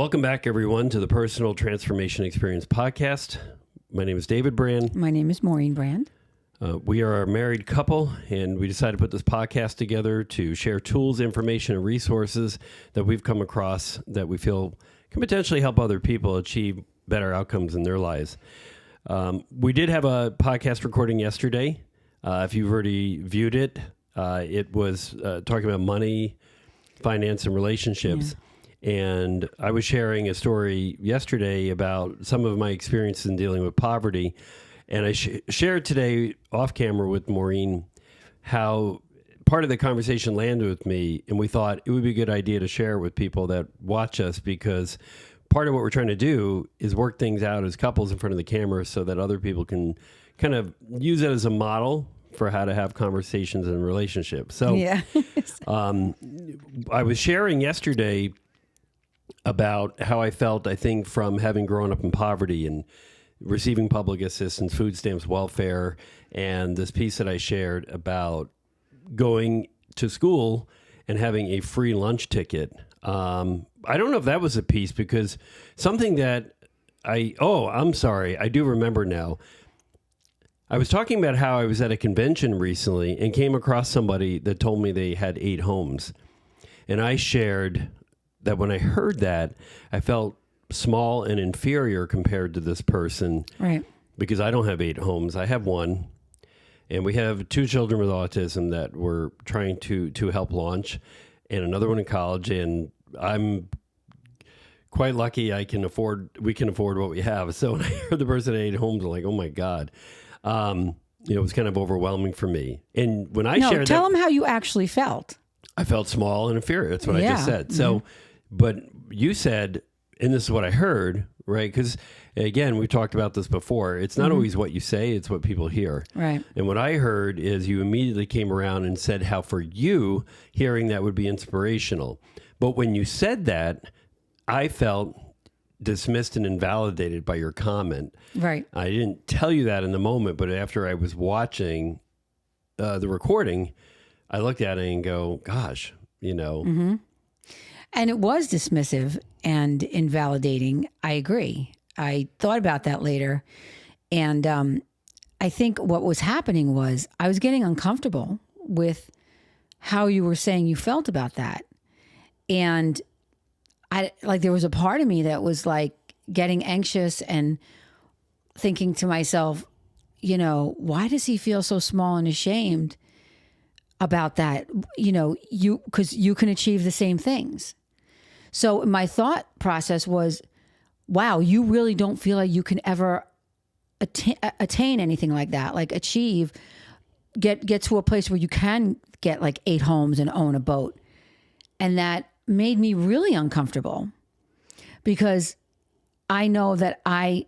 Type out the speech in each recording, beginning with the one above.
Welcome back, everyone, to the Personal Transformation Experience podcast. My name is David Brand. My name is Maureen Brand. We are a married couple, and we decided to put this podcast together to share tools, information, and resources that we've come across that we feel can potentially help other people achieve better outcomes in their lives. We did have a podcast recording yesterday. If you've already viewed it, it was talking about money, finance, and relationships. Yeah. And I was sharing a story yesterday about some of my experiences in dealing with poverty. And I shared today off camera with Maureen how part of the conversation landed with me. And we thought it would be a good idea to share with people that watch us, because part of what we're trying to do is work things out as couples in front of the camera so that other people can kind of use it as a model for how to have conversations in relationships. So yeah. I was sharing yesterday about how I felt, I think, from having grown up in poverty and receiving public assistance, food stamps, welfare, and this piece that I shared about going to school and having a free lunch ticket. I don't know if that was a piece, because something that I'm sorry, I do remember now. I was talking about how I was at a convention recently and came across somebody that told me they had 8 homes. And I shared that when I heard that, I felt small and inferior compared to this person. Right. Because I don't have 8 homes. I have 1. And we have 2 children with autism that we're trying to help launch, and another one in college. And I'm quite lucky we can afford what we have. So when I heard the person had 8 homes, I'm like, oh my God. It was kind of overwhelming for me. And when I shared tell them how you actually felt. I felt small and inferior. That's what I just said. So, but you said, and this is what I heard, right? Because again, we talked about this before. It's not always what you say, it's what people hear. Right. And what I heard is you immediately came around and said how for you, hearing that would be inspirational. But when you said that, I felt dismissed and invalidated by your comment. Right. I didn't tell you that in the moment, but after I was watching the recording, I looked at it and go, gosh, Mm-hmm. And it was dismissive and invalidating. I agree. I thought about that later. And I think what was happening was I was getting uncomfortable with how you were saying you felt about that. And there was a part of me that was like getting anxious and thinking to myself, why does he feel so small and ashamed about that? Because you can achieve the same things. So my thought process was, wow, you really don't feel like you can ever attain anything like that, like achieve, get to a place where you can get like 8 homes and own a boat. And that made me really uncomfortable, because I know that I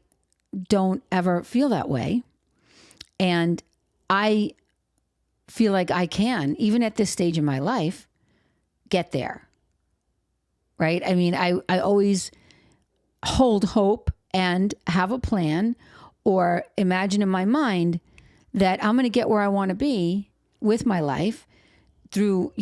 don't ever feel that way. And I feel like I can, even at this stage in my life, get there. Right? I mean, I always hold hope and have a plan, or imagine in my mind that I'm going to get where I want to be with my life through,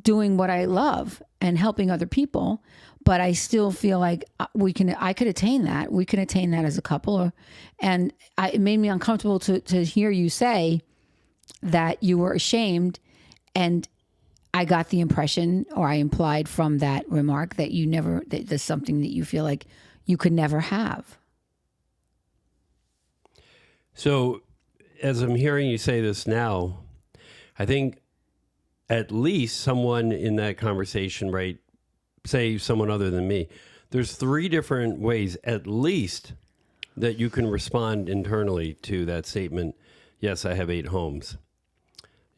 doing what I love and helping other people. But I still feel like I could attain that. We can attain that as a couple. And it made me uncomfortable to hear you say that you were ashamed. And I got the impression, or I implied from that remark, that there's something that you feel like you could never have. So as I'm hearing you say this now, I think at least someone in that conversation, right, say someone other than me, there's 3 different ways at least that you can respond internally to that statement. Yes, I have 8 homes.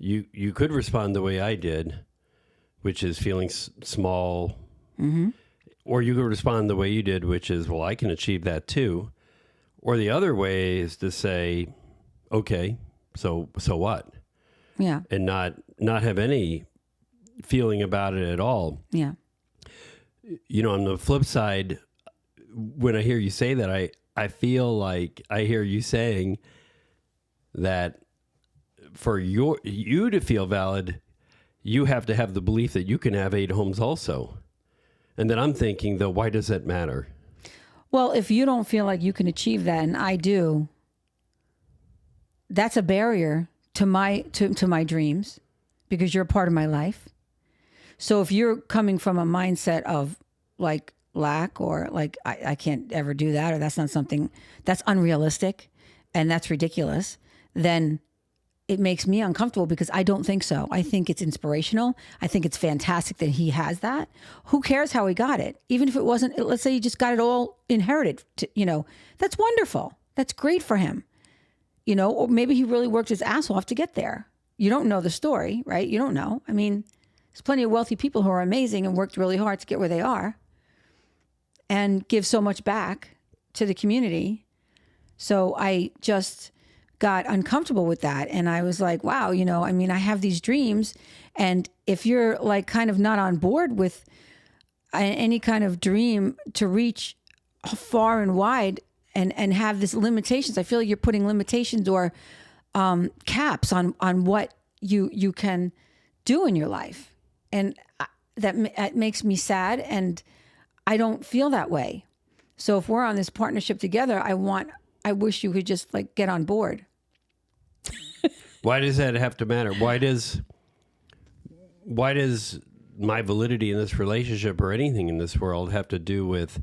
You could respond the way I did, which is feeling small. Mm-hmm. Or you could respond the way you did, which is, well, I can achieve that too. Or the other way is to say, okay, so what? Yeah. And not have any feeling about it at all. Yeah. On the flip side, when I hear you say that, I feel like I hear you saying that for you to feel valid, you have to have the belief that you can have 8 homes also. And then I'm thinking, though, why does that matter? Well, if you don't feel like you can achieve that, and I do, that's a barrier to my dreams, because you're a part of my life. So if you're coming from a mindset of like lack, or like I can't ever do that, or that's not something that's unrealistic and that's ridiculous, then it makes me uncomfortable, because I don't think so. I think it's inspirational. I think it's fantastic that he has that. Who cares how he got it? Even if it wasn't, let's say he just got it all inherited, that's wonderful. That's great for him. Or maybe he really worked his ass off to get there. You don't know the story, right? You don't know. I mean, there's plenty of wealthy people who are amazing and worked really hard to get where they are and give so much back to the community. So I just got uncomfortable with that. And I was like, wow, I have these dreams. And if you're like kind of not on board with any kind of dream to reach far and wide and have this limitations, I feel like you're putting limitations or caps on what you can do in your life. And that makes me sad. And I don't feel that way. So if we're on this partnership together, I wish you could just like get on board. Why does that have to matter? Why does my validity in this relationship or anything in this world have to do with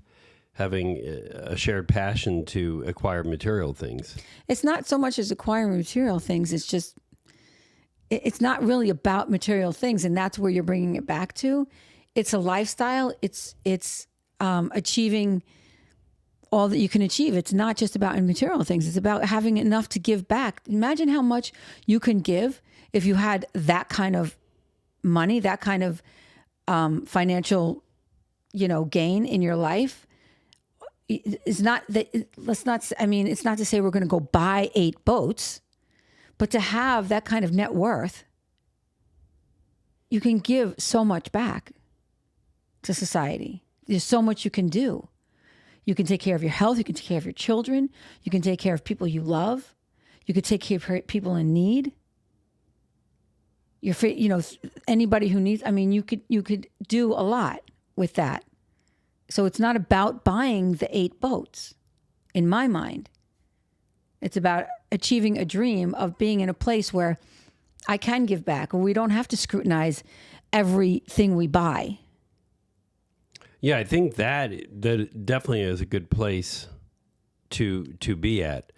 having a shared passion to acquire material things? It's not so much as acquiring material things. It's just, it's not really about material things. And that's where you're bringing it back to. It's a lifestyle. It's achieving all that you can achieve. It's not just about material things. It's about having enough to give back. Imagine how much you can give if you had that kind of money, that kind of financial, gain in your life. It's not that, it's not to say we're going to go buy 8 boats, but to have that kind of net worth, you can give so much back to society. There's so much you can do. You can take care of your health. You can take care of your children. You can take care of people you love. You can take care of people in need. Anybody who needs, you could do a lot with that. So it's not about buying the 8 boats, in my mind. It's about achieving a dream of being in a place where I can give back, or we don't have to scrutinize everything we buy. Yeah, I think that definitely is a good place to be at.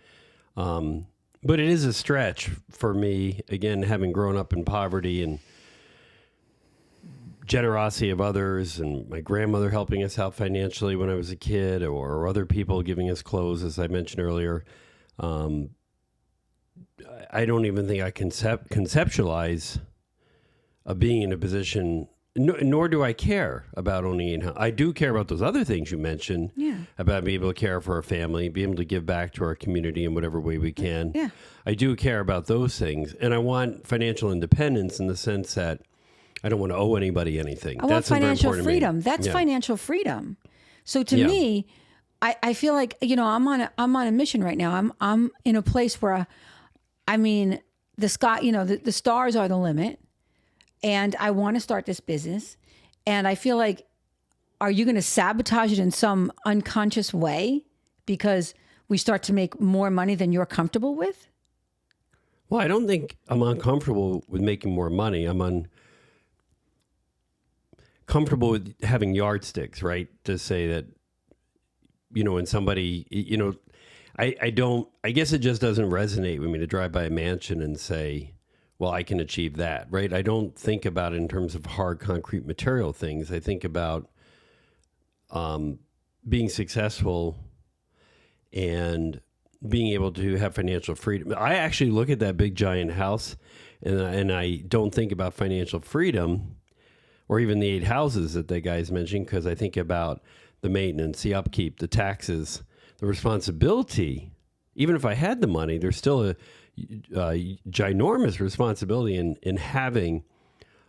But it is a stretch for me, again, having grown up in poverty and generosity of others, and my grandmother helping us out financially when I was a kid, or other people giving us clothes, as I mentioned earlier. I don't even think I conceptualize of being in a position, nor do I care about owning. I do care about those other things you mentioned, about being able to care for our family, being able to give back to our community in whatever way we can. Yeah. I do care about those things. And I want financial independence in the sense that I don't want to owe anybody anything. I want financial freedom. That's financial freedom. So to me, I feel like, I'm on a mission right now. I'm in a place where, the sky, the stars are the limit. And I want to start this business. And I feel like, are you going to sabotage it in some unconscious way because we start to make more money than you're comfortable with? Well, I don't think I'm uncomfortable with making more money. I'm uncomfortable with having yardsticks, right? To say that, when somebody, I guess it just doesn't resonate with me to drive by a mansion and say, well, I can achieve that, right? I don't think about it in terms of hard, concrete material things. I think about being successful and being able to have financial freedom. I actually look at that big, giant house, and I don't think about financial freedom or even the 8 houses that the guys mentioned, because I think about the maintenance, the upkeep, the taxes, the responsibility. Even if I had the money, there's still a ginormous responsibility in having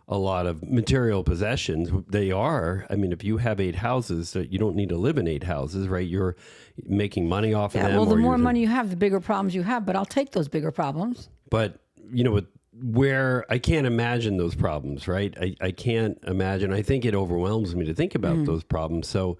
a lot of material possessions. They are. If you have 8 houses, you don't need to live in 8 houses, right? You're making money off of them. Well, the more money you have, the bigger problems you have. But I'll take those bigger problems. But with where I can't imagine those problems, right? I can't imagine. I think it overwhelms me to think about those problems. So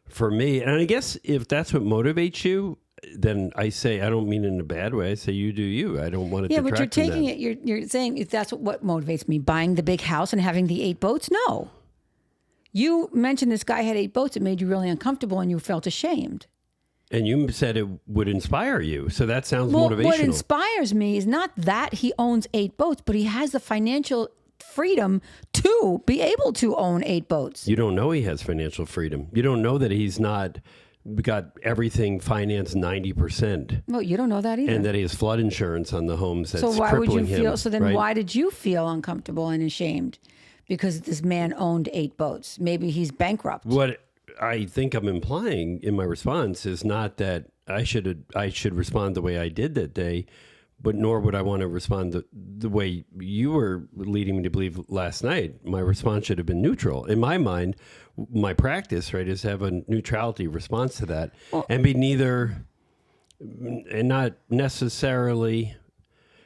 for me, and I guess if that's what motivates you, then I say, I don't mean in a bad way. I say, you do you. I don't want to detract but you're from taking that. you're saying if that's what motivates me, buying the big house and having the 8 boats. No, you mentioned this guy had 8 boats. It made you really uncomfortable and you felt ashamed. And you said it would inspire you. So that sounds Well, motivational. what inspires me is not that he owns 8 boats, but he has the financial freedom to be able to own 8 boats. You don't know he has financial freedom. You don't know that he's not got everything financed 90%. Well, you don't know that either. And that he has flood insurance on the homes that's So why would you crippling feel? him, So then, right? why did you feel uncomfortable and ashamed? Because this man owned 8 boats. Maybe he's bankrupt. What I think I'm implying in my response is not that I should respond the way I did that day, but nor would I want to respond the way you were leading me to believe last night. My response should have been neutral. In my mind, my practice, right, is to have a neutrality response to that and be neither, and not necessarily,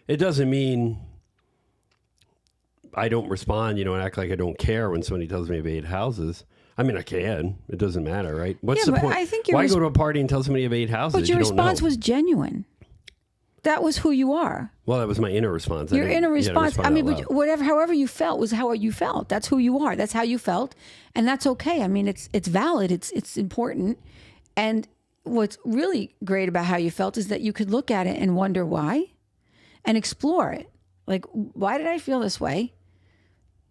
it doesn't mean I don't respond, and act like I don't care when somebody tells me I have 8 houses. I mean, I can. It doesn't matter, right? What's the but point? I think Why go to a party and tell somebody you have 8 houses? But your You don't response know. was genuine. That was who you are. Well, that was my inner response. Your inner response. I mean, but but however you felt was how you felt. That's who you are. That's how you felt, and that's okay. I mean, it's valid. It's important. And what's really great about how you felt is that you could look at it and wonder why, and explore it. Like, why did I feel this way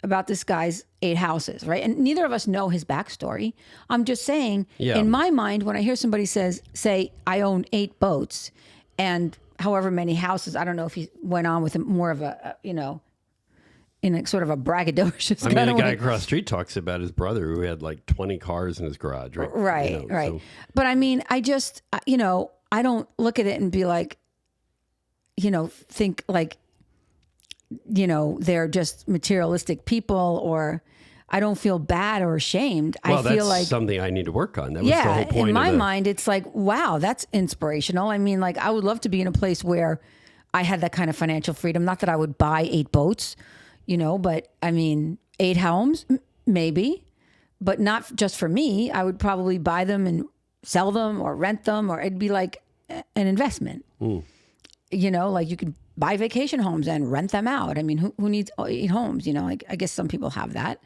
about this guy's 8 houses, right? And neither of us know his backstory. I'm just saying, in my mind, when I hear somebody say, I own 8 boats and however many houses, I don't know if he went on with more of a in a sort of a braggadocious I mean, kind the of guy way. across the street talks about his brother who had like 20 cars in his garage, right? Right, right. So- But I mean, I just, I don't look at it and be like, think like, they're just materialistic people, or I don't feel bad or ashamed. Well, I feel that's like something I need to work on. That was the whole point in my of the, mind, it's like, wow, that's inspirational. I mean, like, I would love to be in a place where I had that kind of financial freedom. Not that I would buy 8 boats, but I mean, 8 homes, maybe, but not just for me. I would probably buy them and sell them or rent them, or it'd be like an investment. Like you could buy vacation homes and rent them out. I mean, who needs 8 homes? I guess some people have that,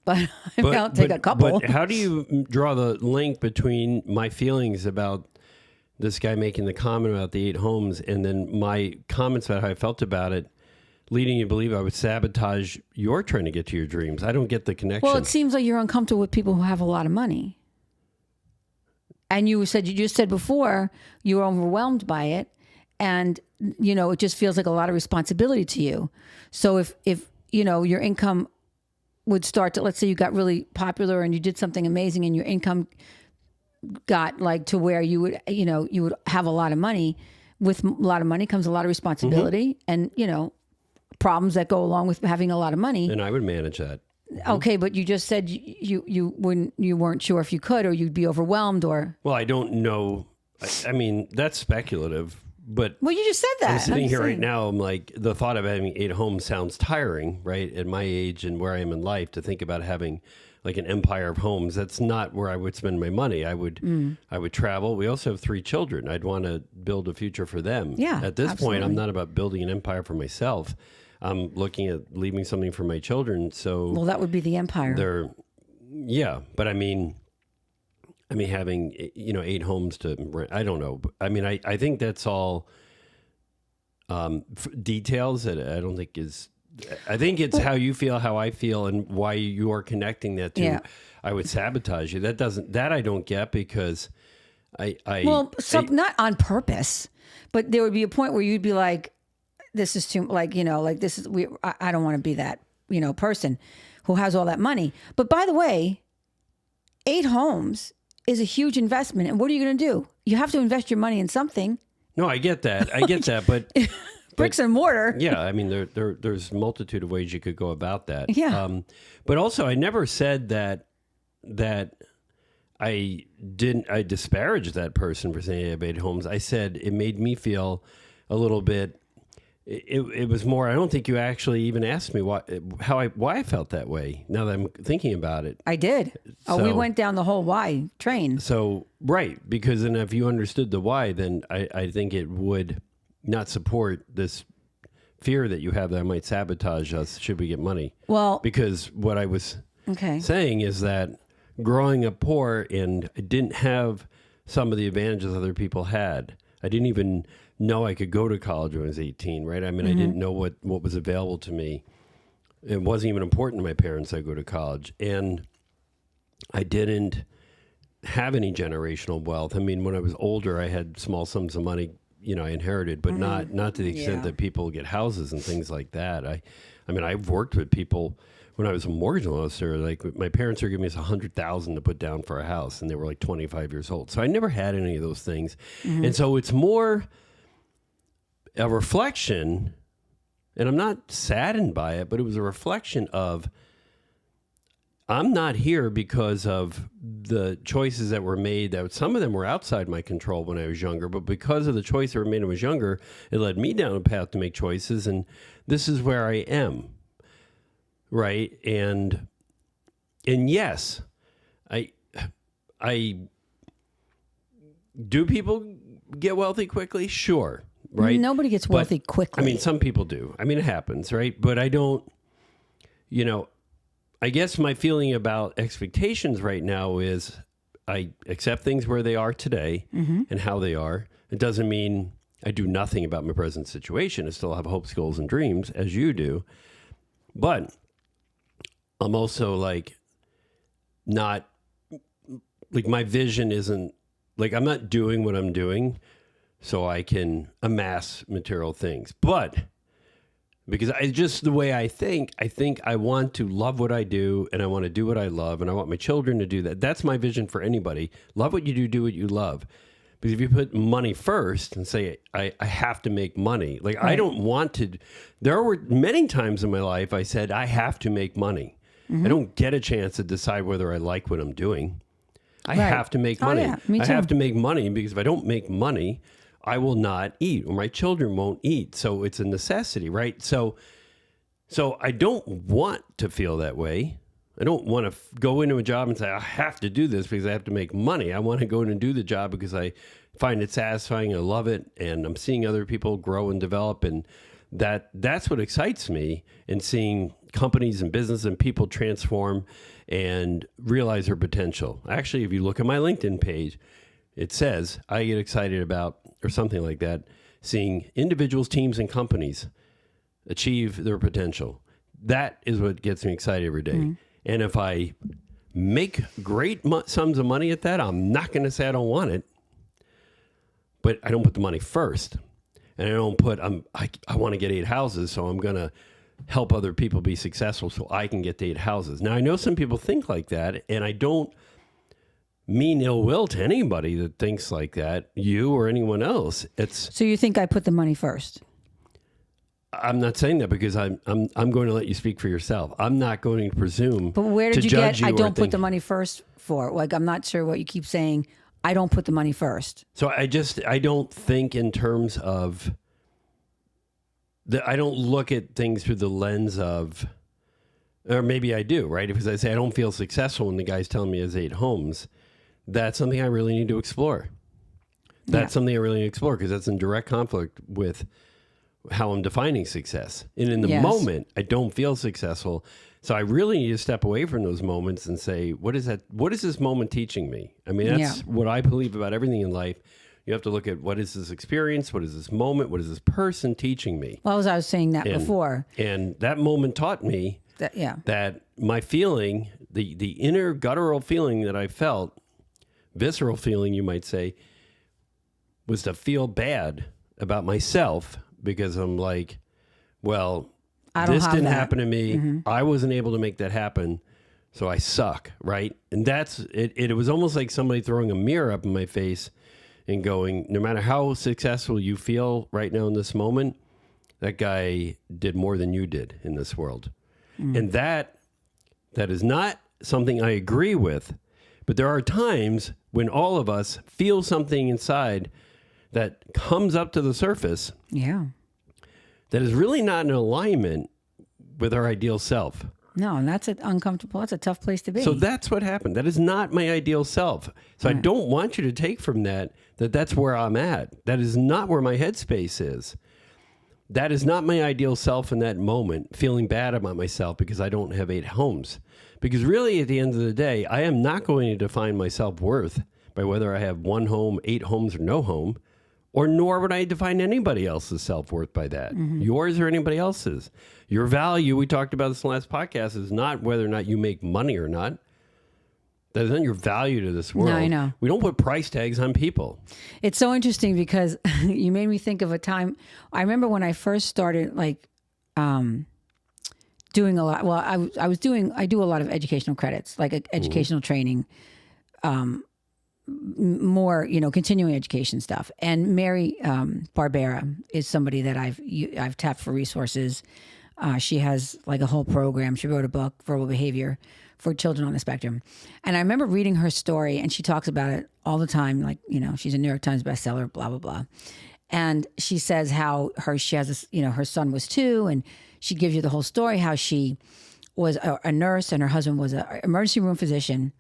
but I'll take a couple. But how do you draw the link between my feelings about this guy making the comment about the 8 homes and then my comments about how I felt about it, leading you to believe I would sabotage your trying to get to your dreams? I don't get the connection. Well, it seems like you're uncomfortable with people who have a lot of money. And you just said before you were overwhelmed by it. And, it just feels like a lot of responsibility to you. So if your income would start to, let's say you got really popular and you did something amazing and your income got like to where you would have a lot of money. With a lot of money comes a lot of responsibility and, problems that go along with having a lot of money. And I would manage that. Okay, but you just said you weren't sure if you could, or you'd be overwhelmed, or. Well, I don't know. I mean, that's speculative. But Well, you just said that. I'm sitting here right now. I'm like, the thought of having 8 homes sounds tiring, right? At my age and where I am in life, to think about having like an empire of homes. That's not where I would spend my money. I would travel. We also have 3 children. I'd want to build a future for them. Yeah, At this absolutely. point, I'm not about building an empire for myself. I'm looking at leaving something for my children. So Well, that would be the empire. but I mean, having 8 homes to rent, I don't know. I mean, I think that's all details that I don't think is. I think it's how you feel, how I feel, and why you are connecting that to. Yeah. I would sabotage you. That I don't get, because not on purpose, but there would be a point where you'd be like, "This is too this is I don't want to be that person who has all that money." But by the way, 8 homes is a huge investment, and what are you going to do? You have to invest your money in something. No, I get that. But Bricks and mortar. yeah, I mean, there's a multitude of ways you could go about that. Yeah. But also, I never said that I disparaged that person for saying I have 8 homes. I said it made me feel a little bit it was more, I don't think you actually even asked me why I felt that way now that I'm thinking about it. I did. We went down the whole why train. So, right. Because then if you understood the why, then I think it would not support this fear that you have that I might sabotage us should we get money. Well, because what I was saying is that growing up poor and I didn't have some of the advantages other people had. I didn't even know I could go to college when I was 18, right? I mean, I didn't know what was available to me. It wasn't even important to my parents I go to college. And I didn't have any generational wealth. I mean, when I was older, I had small sums of money, I inherited, but not to the extent that people get houses and things like that. I mean, I've worked with people when I was a mortgage loan officer. Like my parents were giving me $100,000 to put down for a house, and they were like 25 years old. So I never had any of those things, and so it's more a reflection. And I'm not saddened by it, but it was a reflection of I'm not here because of the choices that were made. That some of them were outside my control when I was younger, but because of the choices that were made when I was younger, it led me down a path to make choices, and this is where I am, right? And yes, I do people get wealthy quickly? Sure, right? Nobody gets wealthy quickly. I mean, some people do. I mean, it happens, right? But I don't, I guess my feeling about expectations right now is I accept things where they are today and how they are. It doesn't mean I do nothing about my present situation. I still have hopes, goals, and dreams, as you do. But I'm also not, my vision isn't, I'm not doing what I'm doing so I can amass material things. But because just the way I think I want to love what I do, and I want to do what I love, and I want my children to do that. That's my vision for anybody. Love what you do what you love. Because if you put money first and say, I have to make money, right. I don't want to. There were many times in my life I said, I have to make money. I don't get a chance to decide whether I like what I'm doing. I have to make money. Me too. I have to make money because if I don't make money, I will not eat, or my children won't eat. So it's a necessity, right? So I don't want to feel that way. I don't want to go into a job and say, I have to do this because I have to make money. I want to go in and do the job because I find it satisfying. I love it. And I'm seeing other people grow and develop. And that's what excites me, in seeing companies and business and people transform and realize their potential. Actually, if you look at my LinkedIn page, it says I get excited about, or something like that, seeing individuals, teams, and companies achieve their potential. That is what gets me excited every day. And if I make great sums of money at that, I'm not going to say I don't want it, but I don't put the money first. And I don't put, I want to get 8 houses, so I'm going to help other people be successful so I can get to 8 houses. Now, I know some people think like that, and I don't mean ill will to anybody that thinks like that, you or anyone else. So you think I put the money first? I'm not saying that because I'm going to let you speak for yourself. I'm not going to presume. But where did to you judge get? I don't put think, the money first for. I'm not sure what you keep saying. I don't put the money first. So I don't think in terms of I don't look at things through the lens of, or maybe I do, right? Because I say I don't feel successful when the guy's telling me he has 8 homes. That's something I really need to explore. That's something I really need to explore because that's in direct conflict with how I'm defining success. And in the moment, I don't feel successful. So I really need to step away from those moments and say, what is that? What is this moment teaching me? I mean, that's what I believe about everything in life. You have to look at what is this experience? What is this moment? What is this person teaching me? Well, as I was saying that before. And that moment taught me that my feeling, the inner guttural feeling that I felt, visceral feeling, you might say, was to feel bad about myself because I'm like, well, this didn't happen to me. I wasn't able to make that happen. So I suck, right? And that's it. It was almost like somebody throwing a mirror up in my face and going, no matter how successful you feel right now in this moment, that guy did more than you did in this world. And that is not something I agree with. But there are times when all of us feel something inside that comes up to the surface. Yeah. that is really not in alignment with our ideal self. No, and that's uncomfortable. That's a tough place to be. So that's what happened. That is not my ideal self. So I don't want you to take from that that's where I'm at. That is not where my headspace is. That is not my ideal self in that moment, feeling bad about myself because I don't have 8 homes. Because really, at the end of the day, I am not going to define my self-worth by whether I have 1 home, 8 homes, or no home. Or nor would I define anybody else's self-worth by that. Yours or anybody else's. Your value, we talked about this in the last podcast, is not whether or not you make money or not. That isn't your value to this world. No, I know. We don't put price tags on people. It's so interesting because you made me think of a time. I remember when I first started doing a lot. Well, I do a lot of educational credits, like educational training, more, continuing education stuff. And Mary Barbera is somebody that I've tapped for resources. She has like a whole program. She wrote a book, Verbal Behavior for Children on the Spectrum. And I remember reading her story, and she talks about it all the time. Like, she's a New York Times bestseller, blah, blah, blah. And she says how she has this, her son was 2, and she gives you the whole story, how she was a nurse and her husband was an emergency room physician.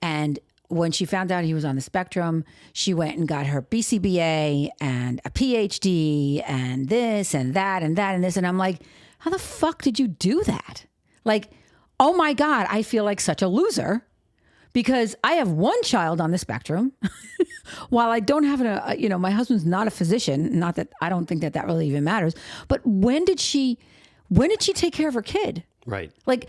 And when she found out he was on the spectrum, she went and got her BCBA and a PhD and this and that and that and this. And I'm like, how the fuck did you do that? Like, oh my God, I feel like such a loser because I have 1 child on the spectrum. While I don't have my husband's not a physician, not that I don't think that really even matters. But when did she take care of her kid? Right. Like,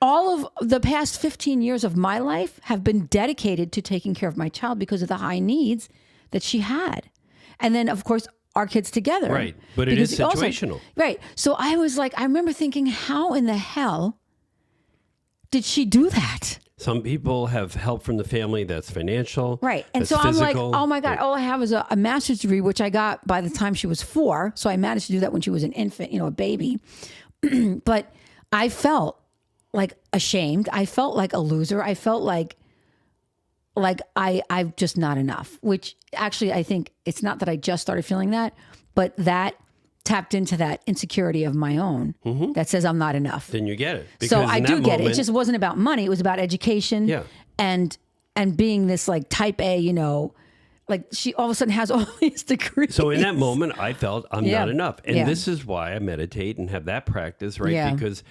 all of the past 15 years of my life have been dedicated to taking care of my child because of the high needs that she had. And then, of course, our kids together. Right. But it is situational. Right. So I was like, I remember thinking, how in the hell did she do that? Some people have help from the family that's financial. Right. And that's so physical. I'm like, oh my God, all I have is a master's degree, which I got by the time she was 4. So I managed to do that when she was an infant, a baby. But I felt like ashamed. I felt like a loser. I felt like I'm just not enough, which actually I think it's not that I just started feeling that, but that tapped into that insecurity of my own that says I'm not enough. Then you get it. So I do get it. It just wasn't about money. It was about education and being this like type A, like she all of a sudden has all these degrees. So in that moment, I felt I'm not enough. And this is why I meditate and have that practice, right? Yeah. Because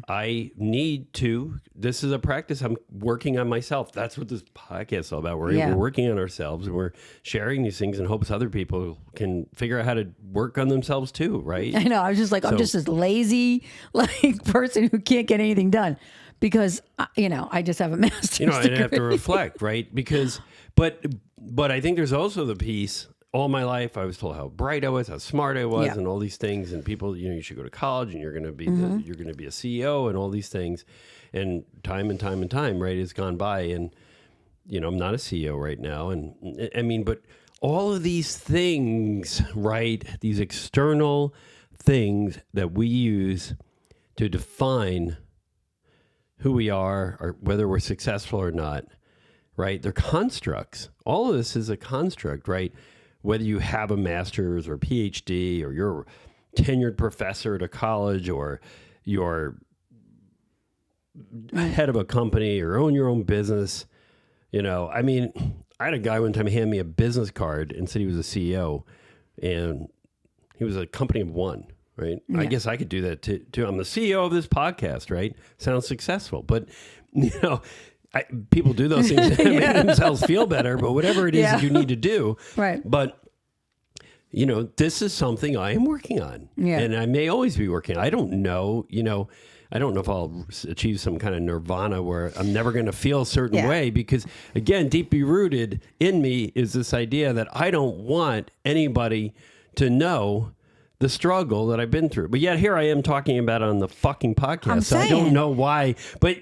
I need to, this is a practice. I'm working on myself. That's what this podcast is all about. We're working on ourselves and we're sharing these things in hopes other people can figure out how to work on themselves too, right? I know. I was just like, I'm just this lazy like person who can't get anything done because, I just have a master's degree. I have to reflect, right? Because, but I think there's also the piece. All my life, I was told how bright I was, how smart I was, and all these things. And people, you should go to college, and you're going to be you're going to be a CEO, and all these things. And time, right, has gone by, and I'm not a CEO right now. And I mean, but all of these things, right? These external things that we use to define who we are, or whether we're successful or not. Right? They're constructs. All of this is a construct, right? Whether you have a master's or PhD or you're a tenured professor at a college or you're head of a company or own your own business, I mean, I had a guy one time hand me a business card and said he was a CEO and he was a company of 1, right? Yeah. I guess I could do that too. I'm the CEO of this podcast, right? Sounds successful, but people do those things to make themselves feel better, but whatever it is that you need to do. Right. But, this is something I am working on. Yeah. And I may always be working. I don't know, I don't know if I'll achieve some kind of nirvana where I'm never going to feel a certain way because, again, deeply rooted in me is this idea that I don't want anybody to know the struggle that I've been through. But yet here I am talking about it on the fucking podcast. So I don't know why, but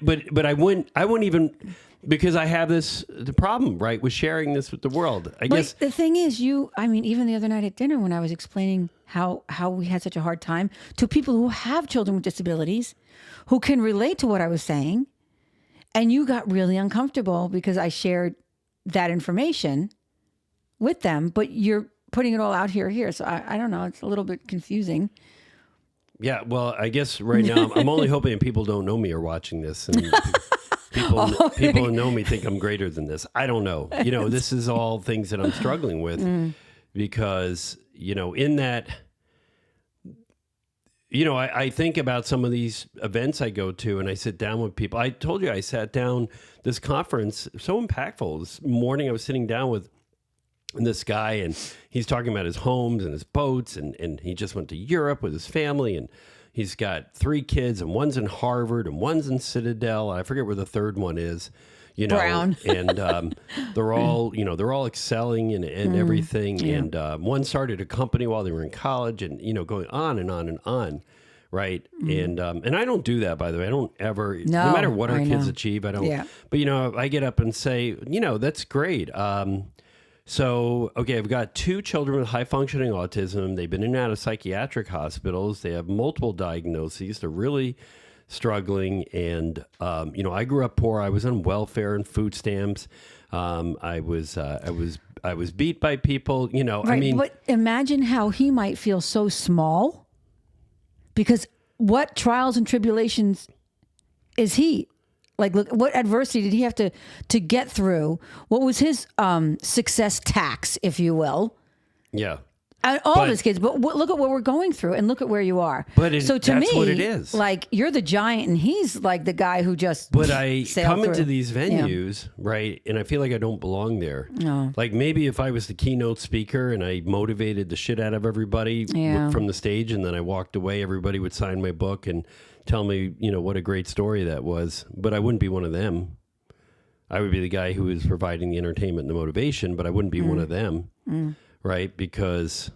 I wouldn't even, because I have the problem, right, with sharing this with the world. I guess the thing is even the other night at dinner when I was explaining how we had such a hard time to people who have children with disabilities who can relate to what I was saying. And you got really uncomfortable because I shared that information with them, but you're putting it all out here. So I don't know. It's a little bit confusing. Yeah, well, I guess right now I'm only hoping people don't know me or watching this, and people who know me think I'm greater than this. I don't know. This is all things that I'm struggling with because in that. I think about some of these events I go to and I sit down with people. I told you I sat down this conference, so impactful. This morning I was sitting down with this guy and he's talking about his homes and his boats and he just went to Europe with his family and he's got 3 kids and one's in Harvard and one's in Citadel. I forget where the third one is. Brown. And they're all excelling and everything. Yeah. And one started a company while they were in college and, going on and on and on. Right. And I don't do that, by the way. I don't ever, no matter what our kids achieve, I don't, but I get up and say, that's great. So, okay, I've got 2 children with high functioning autism. They've been in and out of psychiatric hospitals. They have multiple diagnoses. They're really struggling. And, I grew up poor. I was on welfare and food stamps. I was beat by people, Right, but imagine how he might feel so small because what trials and tribulations is he like, look, what adversity did he have to get through? What was his, success tax, if you will? Yeah. All of his kids, but look at what we're going through and look at where you are. So to that's me, what it is. Like you're the giant and he's like the guy who just But I come into through. these venues, right, and I feel like I don't belong there. No. Like maybe if I was the keynote speaker and I motivated the shit out of everybody from the stage and then I walked away, everybody would sign my book and tell me, what a great story that was. But I wouldn't be one of them. I would be the guy who is providing the entertainment and the motivation, but I wouldn't be one of them. Right? Because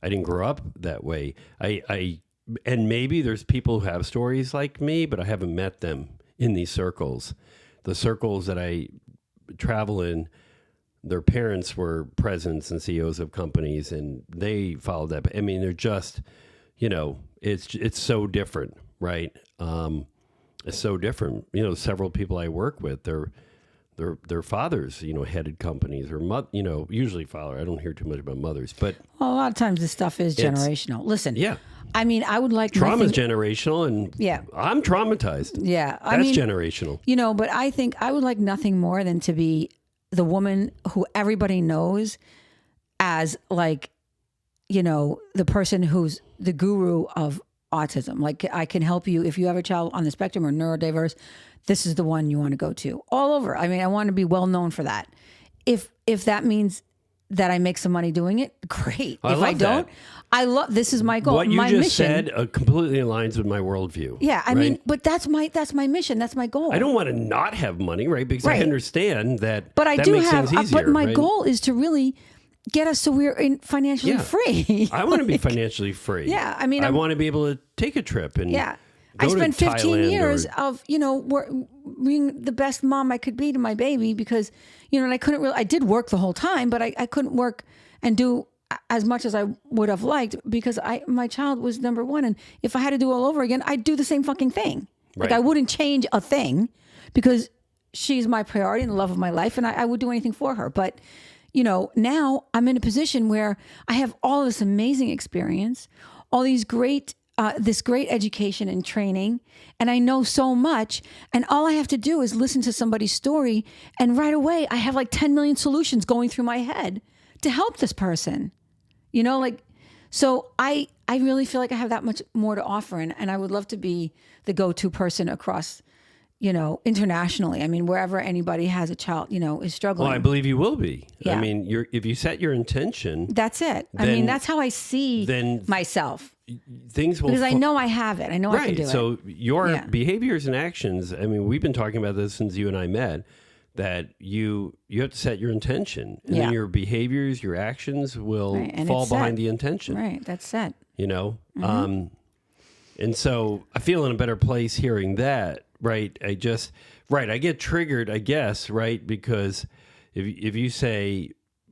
I didn't grow up that way. And maybe there's people who have stories like me, but I haven't met them in these circles. The circles that I travel in, their parents were presidents and CEOs of companies, and they followed that. I mean, they're just, it's so different, right? It's so different. Several people I work with, their fathers, headed companies or usually father. I don't hear too much about mothers, but a lot of times this stuff is generational. Listen, I mean, I would like trauma's generational, and I'm traumatized. Yeah, that's generational. But I think I would like nothing more than to be the woman who everybody knows as like, the person who's the guru of autism. Like I can help you if you have a child on the spectrum or neurodiverse. This is the one you want to go to all over. I mean, I want to be well known for that. If that means that I make some money doing it, great. If I don't, this is my goal. What you my just mission, said completely aligns with my worldview. Yeah, I mean, but that's my mission. That's my goal. I don't want to not have money, right? Because I understand that. But I that do makes have. things easier, but my right? goal is to really get us so we're financially free. I want to be financially free. Yeah, I mean, I want to be able to take a trip and I spent 15 Thailand years of, being the best mom I could be to my baby because, and I couldn't really, I did work the whole time, but I couldn't work and do as much as I would have liked because my child was number one. And if I had to do all over again, I'd do the same fucking thing. Right. Like I wouldn't change a thing because she's my priority and the love of my life. And I would do anything for her. But, now I'm in a position where I have all this amazing experience, all these great this great education and training, and I know so much, and all I have to do is listen to somebody's story, and right away I have like 10 million solutions going through my head to help this person. So I really feel like I have that much more to offer, and I would love to be the go-to person across, internationally. I mean, wherever anybody has a child, is struggling. Well, I believe you will be. Yeah. I mean, if you set your intention, that's it. That's how I see myself. Things will because I know I have it. I know I can do it. So your behaviors and actions. I mean, we've been talking about this since you and I met. That you have to set your intention, and then your behaviors, your actions will fall behind the intention. Right, that's set. And so I feel in a better place hearing that. Right, I get triggered, I guess. Right, because if you say,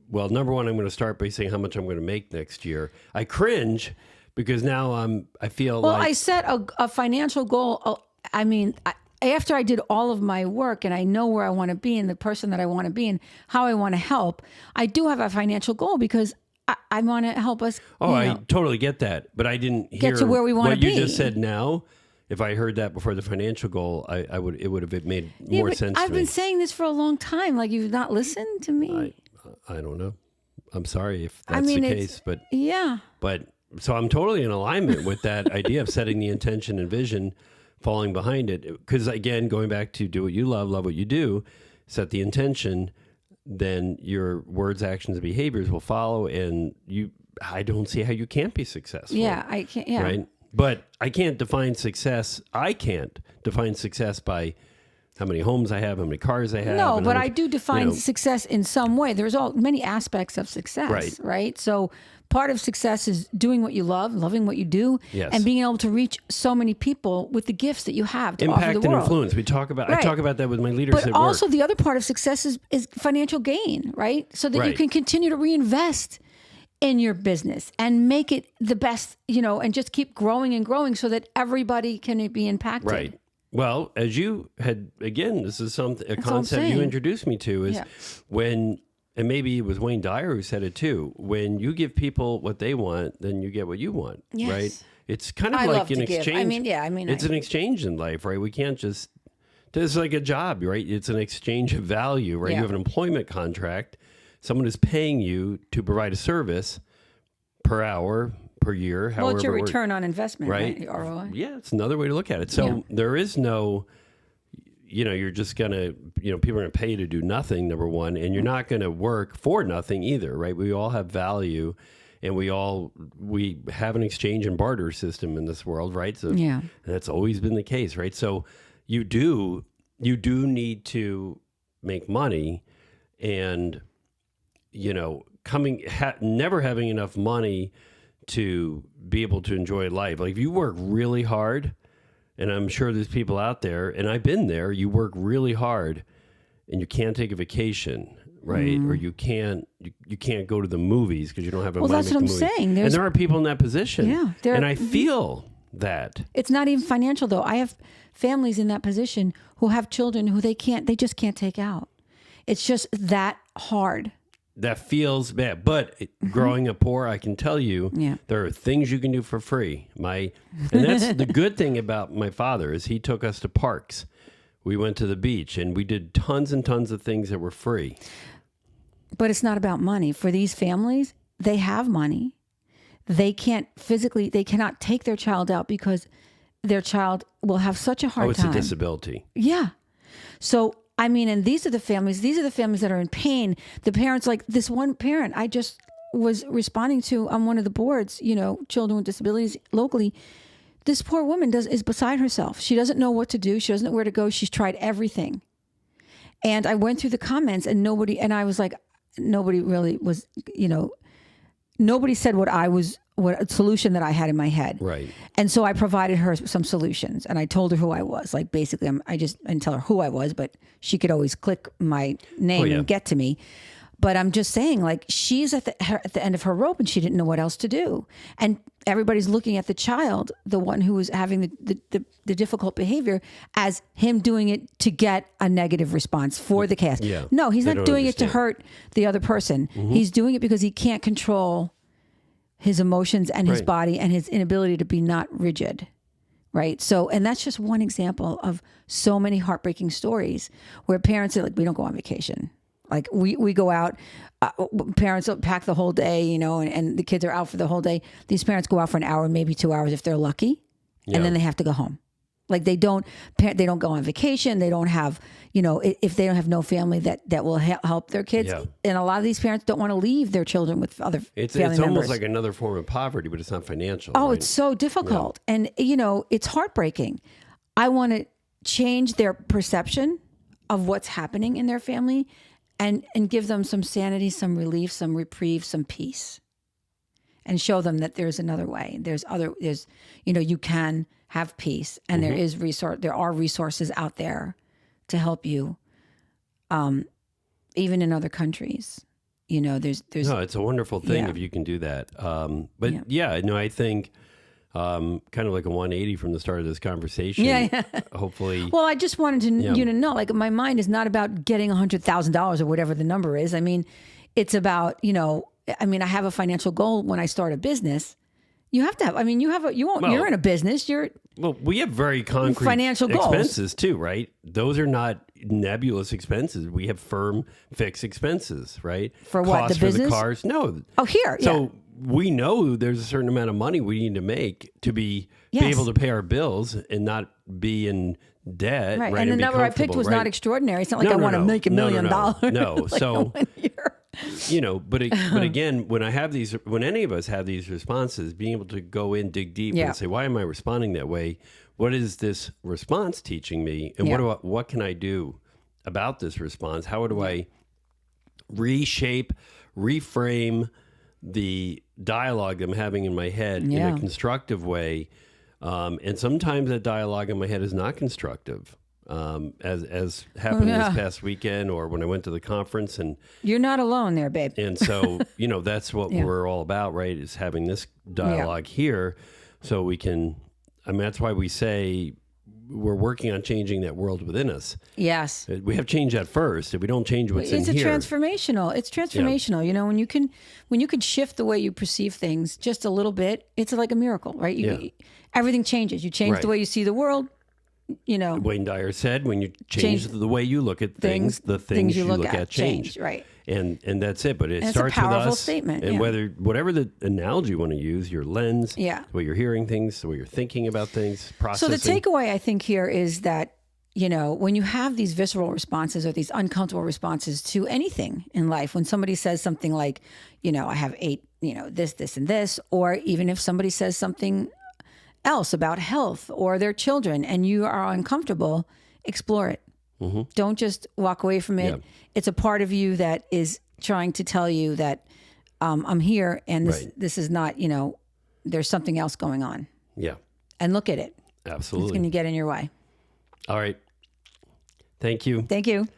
well, number one, I'm going to start by saying how much I'm going to make next year. I cringe. Because now I feel like... Well, I set a financial goal. I mean, after I did all of my work and I know where I want to be and the person that I want to be and how I want to help, I do have a financial goal because I want to help us. Oh, I totally get that, but I didn't hear to where we wanna what you be. just said now. If I heard that before the financial goal, it would have made more sense to I've me. been saying this for a long time. Like, you've not listened to me. I don't know. I'm sorry if that's the case, but yeah. But so I'm totally in alignment with that idea of setting the intention and vision, falling behind it. Because again, going back to do what you love what you do, set the intention, then your words, actions, and behaviors will follow. And I don't see how you can't be successful. Yeah, I can't. Yeah. Right. But I can't define success. I can't define success by how many homes I have, how many cars I have. No, but I do define success in some way. There's many aspects of success, right? So part of success is doing what you love, loving what you do, and being able to reach so many people with the gifts that you have to impact offer the and world. Influence. I talk about that with my leaders at But work. also the other part of success is financial gain, right? So that you can continue to reinvest in your business and make it the best, and just keep growing and growing so that everybody can be impacted. Right. Well, as you had, again, this is a concept you introduced me to is when, and maybe it was Wayne Dyer who said it too, when you give people what they want, then you get what you want, right? It's kind of like an exchange. It's an exchange in life, right? We can't just, it's like a job, right? It's an exchange of value, right? You have an employment contract. Someone is paying you to provide a service per hour, per year, however. Well, it's your return on investment, right? ROI. Yeah, it's another way to look at it. So there is no, you're just going to, people are going to pay you to do nothing, number one, and you're not going to work for nothing either, right? We all have value, and we have an exchange and barter system in this world, right? So and that's always been the case, right? So you do need to make money, and never having enough money to be able to enjoy life. Like if you work really hard, and I'm sure there's people out there, and I've been there, you work really hard and you can't take a vacation, right? Or you can't go to the movies because you don't have enough money to make the movie. That's what I'm saying. And there are people in that position. Yeah. And I feel that. It's not even financial though. I have families in that position who have children who they just can't take out. It's just that hard. That feels bad. But growing up poor, I can tell you, there are things you can do for free. And that's the good thing about my father is he took us to parks. We went to the beach and we did tons and tons of things that were free. But it's not about money. For these families, they have money. They cannot take their child out because their child will have such a hard time. Oh, it's a disability. Yeah. So and these are the families that are in pain. The parents, like this one parent I just was responding to on one of the boards, children with disabilities locally. This poor woman is beside herself. She doesn't know what to do. She doesn't know where to go. She's tried everything. And I went through the comments and I was like, nobody really was, nobody said what a solution that I had in my head. Right. And so I provided her some solutions and I told her who I was. Like basically I didn't tell her who I was, but she could always click my name and get to me. But I'm just saying, like, she's at the end of her rope and she didn't know what else to do. And everybody's looking at the child, the one who was having the difficult behavior, as him doing it to get a negative response for the cast. Yeah. No, he's not doing it to hurt the other person. Mm-hmm. He's doing it because he can't control his emotions and his body and his inability to be not rigid. Right. So, and that's just one example of so many heartbreaking stories where parents are like, we don't go on vacation. Like we go out, parents will pack the whole day, and the kids are out for the whole day. These parents go out for an hour, maybe 2 hours if they're lucky. And then they have to go home. Like they don't go on vacation. They don't have, if they don't have no family that will help their kids. Yeah. And a lot of these parents don't want to leave their children with other family members. It's almost like another form of poverty, but it's not financial. Oh, right? It's so difficult. Yeah. And, it's heartbreaking. I want to change their perception of what's happening in their family and give them some sanity, some relief, some reprieve, some peace. And show them that there's another way. You can have peace, and there are resources out there to help you, even in other countries. There's no, it's a wonderful thing if you can do that. I think kind of like a 180 from the start of this conversation. Yeah. Hopefully. Well, I just wanted you to know, like, my mind is not about getting $100,000 or whatever the number is. I mean, it's about I mean, I have a financial goal when I start a business. You have to have, I mean, you're in a business, Well, we have very concrete financial goals. expenses too, right? Those are not nebulous expenses. We have firm fixed expenses, right? For what, Costs the for business? the cars. No. Oh, here. So we know there's a certain amount of money we need to make to be able to pay our bills and not be in debt. Right. Right. And the be number I picked was comfortable, not extraordinary. It's not like I want to make $1 million. No. Like So, one year. but again, when any of us have these responses, being able to go in, dig deep and say, why am I responding that way? What is this response teaching me? And what can I do about this response? How do I reshape, reframe the dialogue I'm having in my head in a constructive way? And sometimes that dialogue in my head is not constructive. As happened this past weekend, or when I went to the conference, and you're not alone there, babe. And so, that's what we're all about, right? Is having this dialogue here, so we can. I mean, that's why we say we're working on changing that world within us. Yes, we have to change that first. If we don't change what's in here, it's transformational. Yeah. When you can shift the way you perceive things just a little bit, it's like a miracle, right? Everything changes. You change the way you see the world. Wayne Dyer said, when you change the way you look at things, the things you look at change. Right. And that's it. But it starts a powerful with us. Statement. And whatever the analogy you want to use, your lens, the way you're hearing things, the way you're thinking about things, processing. So the takeaway I think here is that, when you have these visceral responses or these uncomfortable responses to anything in life, when somebody says something like, I have 8, this, and this, or even if somebody says something else about health or their children and you are uncomfortable, explore it. Mm-hmm. Don't just walk away from it. It's a part of you that is trying to tell you that I'm here and this is not, there's something else going on. Yeah. And look at it. Absolutely. It's going to get in your way. All right. Thank you. Thank you.